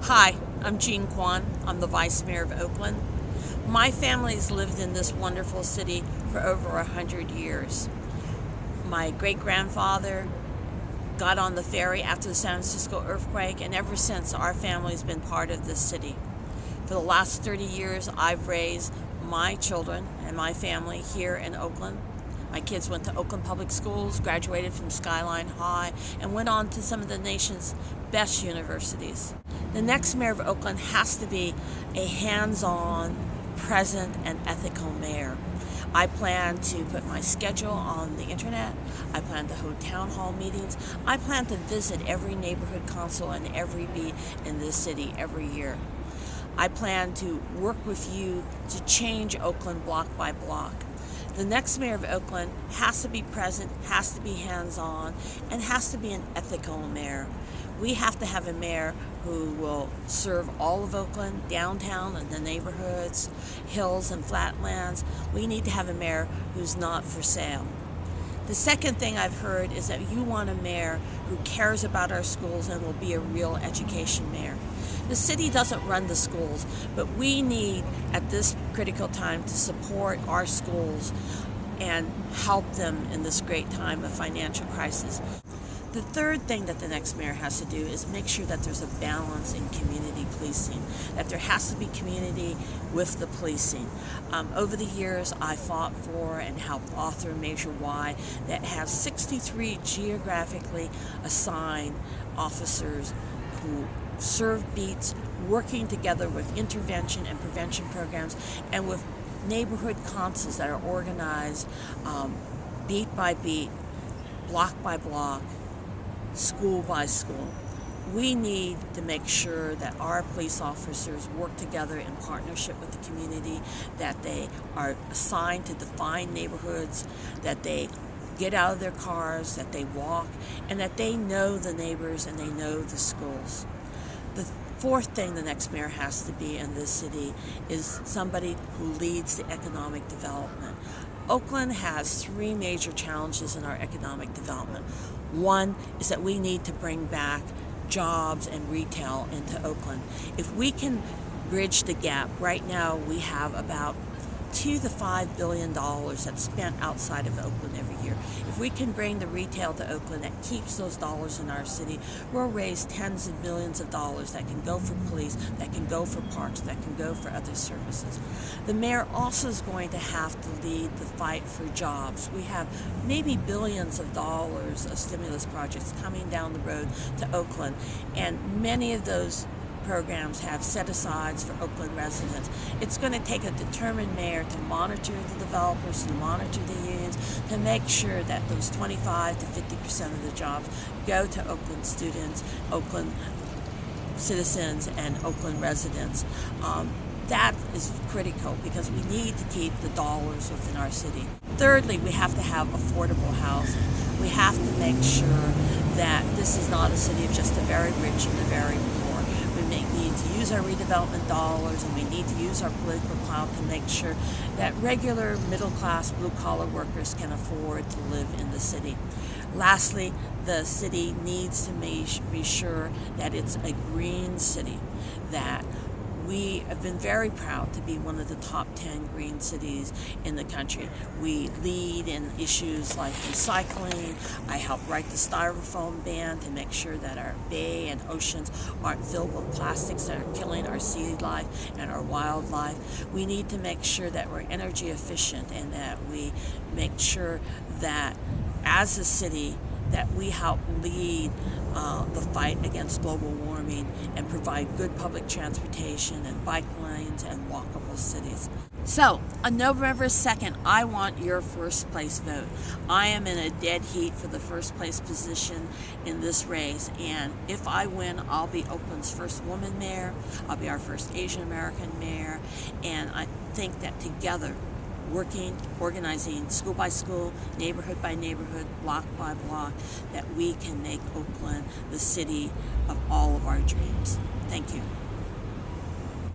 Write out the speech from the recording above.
Hi, I'm Quan. I'm the Vice Mayor of Oakland. My family's lived in this wonderful city for over 100 years. My great-grandfather got on the ferry after the San Francisco earthquake, and ever since our family's been part of this city. For the last 30 years, I've raised my children and my family here in Oakland. My kids went to Oakland Public Schools, graduated from Skyline High, and went on to some of the nation's best universities. The next mayor of Oakland has to be a hands-on, present, and ethical mayor. I plan to put my schedule on the internet. I plan to hold town hall meetings. I plan to visit every neighborhood council and every beat in this city every year. I plan to work with you to change Oakland block by block. The next mayor of Oakland has to be present, has to be hands-on, and has to be an ethical mayor. We have to have a mayor who will serve all of Oakland, downtown and the neighborhoods, hills and flatlands. We need to have a mayor who's not for sale. The second thing I've heard is that you want a mayor who cares about our schools and will be a real education mayor. The city doesn't run the schools, but we need, at this critical time, to support our schools and help them in this great time of financial crisis. The third thing that the next mayor has to do is make sure that there's a balance in community policing, that there has to be community with the policing. Over the years, I fought for and helped author Measure Y that has 63 geographically assigned officers who serve beats, working together with intervention and prevention programs and with neighborhood councils that are organized beat by beat, block by block, school by school. We need to make sure that our police officers work together in partnership with the community, that they are assigned to define neighborhoods, that they get out of their cars, that they walk, and that they know the neighbors and they know the schools. The fourth thing the next mayor has to be in this city is somebody who leads the economic development. Oakland has three major challenges in our economic development. One is that we need to bring back jobs and retail into Oakland. If we can bridge the gap, right now we have about $2 to $5 billion that's spent outside of Oakland every year. If we can bring the retail to Oakland that keeps those dollars in our city, we'll raise tens of millions of dollars that can go for police, that can go for parks, that can go for other services. The mayor also is going to have to lead the fight for jobs. We have maybe billions of dollars of stimulus projects coming down the road to Oakland, and many of those programs have set-asides for Oakland residents. It's going to take a determined mayor to monitor the developers, to monitor the unions, to make sure that those 25 to 50% of the jobs go to Oakland students, Oakland citizens, and Oakland residents. That is critical because we need to keep the dollars within our city. Thirdly, we have to have affordable housing. We have to make sure that this is not a city of just the very rich and the very poor. We need to use our redevelopment dollars, and we need to use our political clout to make sure that regular middle-class blue-collar workers can afford to live in the city. Lastly, the city needs to be sure that it's a green city, that we have been very proud to be one of the top 10 green cities in the country. We lead in issues like recycling. I helped write the styrofoam ban to make sure that our bay and oceans aren't filled with plastics that are killing our sea life and our wildlife. We need to make sure that we're energy efficient and that we make sure that as a city that we help lead the fight against global warming and provide good public transportation and bike lanes and walkable cities. So, on November 2nd, I want your first place vote. I am in a dead heat for the first place position in this race, and if I win, I'll be Oakland's first woman mayor, I'll be our first Asian American mayor, and I think that together, working, organizing school by school, neighborhood by neighborhood, block by block, that we can make Oakland the city of all of our dreams. Thank you.